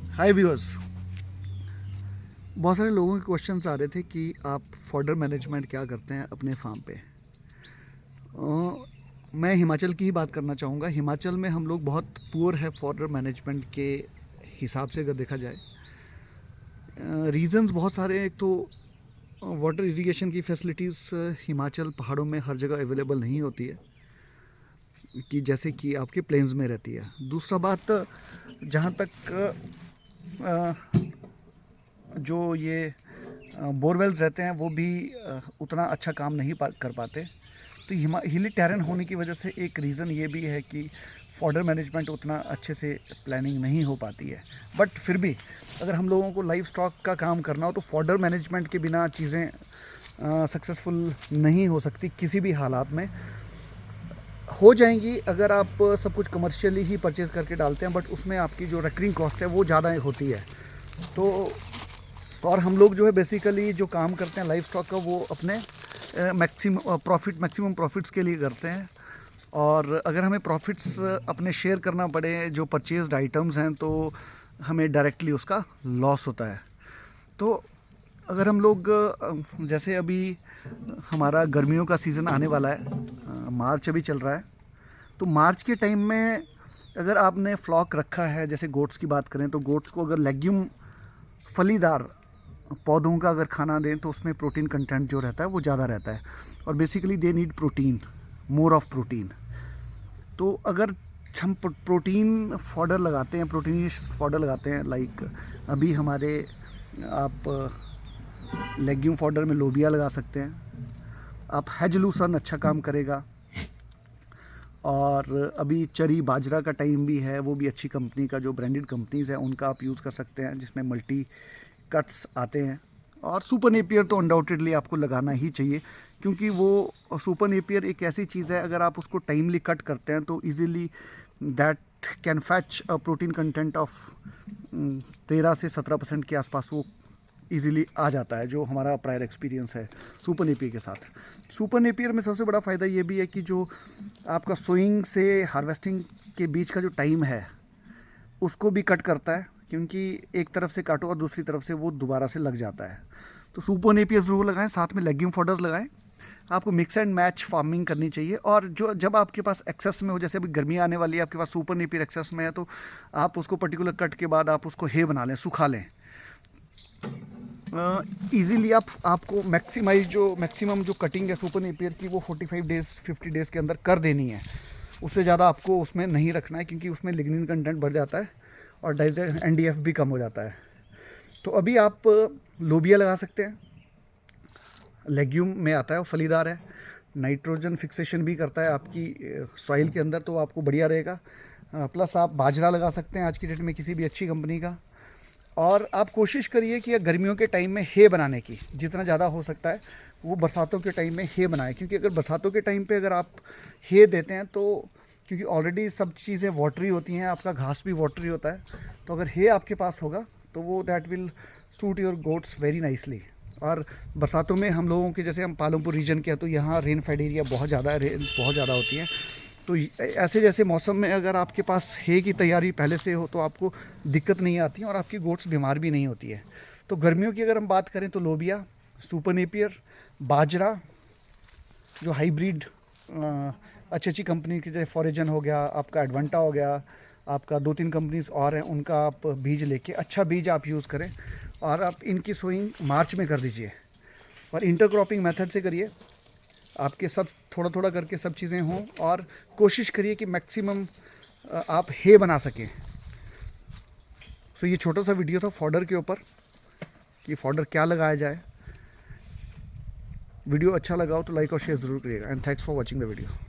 हाय viewers. बहुत सारे लोगों के क्वेश्चंस आ रहे थे कि आप फॉडर मैनेजमेंट क्या करते हैं अपने फार्म पे। मैं हिमाचल की ही बात करना चाहूँगा। हिमाचल में हम लोग बहुत पुअर है फॉडर मैनेजमेंट के हिसाब से अगर देखा जाए। रीज़न्स बहुत सारे हैं। एक तो वाटर इरिगेशन की फैसिलिटीज़ हिमाचल पहाड़ों में हर जगह अवेलेबल नहीं होती है कि जैसे कि आपके प्लेन्स में रहती है। दूसरा बात, जहाँ तक जो ये बोरवेल्स रहते हैं वो भी उतना अच्छा काम नहीं कर पाते। तो हिली टेरेन होने की वजह से एक रीज़न ये भी है कि फॉडर मैनेजमेंट उतना अच्छे से प्लानिंग नहीं हो पाती है। बट फिर भी अगर हम लोगों को लाइव स्टॉक का काम करना हो तो फॉडर मैनेजमेंट के बिना चीज़ें सक्सेसफुल नहीं हो सकती। किसी भी हालात में हो जाएंगी अगर आप सब कुछ कमर्शियली ही परचेज़ करके डालते हैं, बट उसमें आपकी जो रिकरिंग कॉस्ट है वो ज़्यादा होती है। तो और हम लोग जो है बेसिकली जो काम करते हैं लाइव स्टॉक का वो अपने मैक्सिमम प्रॉफिट्स के लिए करते हैं। और अगर हमें प्रॉफिट्स अपने शेयर करना पड़े जो परचेज्ड आइटम्स हैं तो हमें डायरेक्टली उसका लॉस होता है। तो अगर हम लोग जैसे अभी हमारा गर्मियों का सीज़न आने वाला है, मार्च अभी चल रहा है, तो मार्च के टाइम में अगर आपने फ्लॉक रखा है, जैसे गोट्स की बात करें तो गोट्स को अगर लेग्यूम फलीदार पौधों का अगर खाना दें तो उसमें प्रोटीन कंटेंट जो रहता है वो ज़्यादा रहता है। और basically they need protein, more of protein. तो अगर हम प्रोटीन फॉडर लगाते हैं, प्रोटीनियस फॉडर लगाते हैं, लाइक अभी हमारे आप लेग्यूम फॉडर में लोबिया लगा सकते हैं। आप हेजलूसन अच्छा काम करेगा। और अभी चरी बाजरा का टाइम भी है, वो भी अच्छी कंपनी का जो ब्रांडेड कंपनीज़ है उनका आप यूज़ कर सकते हैं, जिसमें मल्टी कट्स आते हैं। और सुपर नेपियर तो अनडाउटेडली आपको लगाना ही चाहिए, क्योंकि वो सुपर नेपियर एक ऐसी चीज़ है, अगर आप उसको टाइमली कट करते हैं तो easily that can fetch a protein content of 13 से 17% के आसपास वो इजीली आ जाता है, जो हमारा प्रायर एक्सपीरियंस है सुपर नेपियर के साथ। सुपर नेपियर में सबसे बड़ा फ़ायदा ये भी है कि जो आपका सोइंग से हार्वेस्टिंग के बीच का जो टाइम है उसको भी कट करता है, क्योंकि एक तरफ से काटो और दूसरी तरफ से वो दोबारा से लग जाता है। तो सुपर नेपियर ज़रूर लगाएं, साथ में लेग्यूम फॉडर्स लगाएं। आपको मिक्स एंड मैच फार्मिंग करनी चाहिए। और जो जब आपके पास एक्सेस में हो, जैसे अभी गर्मी आने वाली है, आपके पास सुपर नेपियर एक्सेस में है, तो आप उसको पर्टिकुलर कट के बाद आप उसको हे बना लें, सुखा लें। ईज़िली आपको मैक्सिमम जो कटिंग है सुपर नेपियर की वो 45 डेज़ 50 डेज़ के अंदर कर देनी है। उससे ज़्यादा आपको उसमें नहीं रखना है, क्योंकि उसमें लिग्निन कंटेंट बढ़ जाता है और NDF भी कम हो जाता है। तो अभी आप लोबिया लगा सकते हैं, लेग्यूम में आता है, वो फलीदार है, नाइट्रोजन फिक्सेशन भी करता है आपकी सॉइल के अंदर, तो आपको बढ़िया रहेगा। प्लस आप बाजरा लगा सकते हैं आज की डेट में किसी भी अच्छी कंपनी का। और आप कोशिश करिए कि गर्मियों के टाइम में हे बनाने की जितना ज़्यादा हो सकता है वो बरसातों के टाइम में हे बनाएं, क्योंकि अगर बरसातों के टाइम पे अगर आप हे देते हैं तो क्योंकि ऑलरेडी सब चीज़ें वाटरी होती हैं, आपका घास भी वाटरी होता है, तो अगर हे आपके पास होगा तो वो that will suit your goats very nicely. और बरसातों में हम लोगों के, जैसे हम पालमपुर रीजन के हैं, तो यहाँ रेन फेड एरिया बहुत ज़्यादा है, रेन बहुत ज़्यादा होती है। तो ऐसे जैसे मौसम में अगर आपके पास हे की तैयारी पहले से हो तो आपको दिक्कत नहीं आती है और आपकी गोट्स बीमार भी नहीं होती है। तो गर्मियों की अगर हम बात करें तो लोबिया, सुपर नेपियर, बाजरा, जो हाइब्रिड अच्छी अच्छी कंपनी की, जैसे फॉरेजन हो गया, आपका एडवांटा हो गया, आपका 2-3 कंपनीज और हैं, उनका आप बीज लेके अच्छा बीज आप यूज़ करें। और आप इनकी सोइंग मार्च में कर दीजिए और इंटरक्रॉपिंग मेथड से करिए। आपके सब थोड़ा थोड़ा करके सब चीज़ें हों और कोशिश करिए कि मैक्सिमम आप हे बना सकें। सो ये छोटा सा वीडियो था फॉडर के ऊपर कि फॉडर क्या लगाया जाए। वीडियो अच्छा लगा हो तो लाइक और शेयर ज़रूर करिएगा। And thanks for watching the video.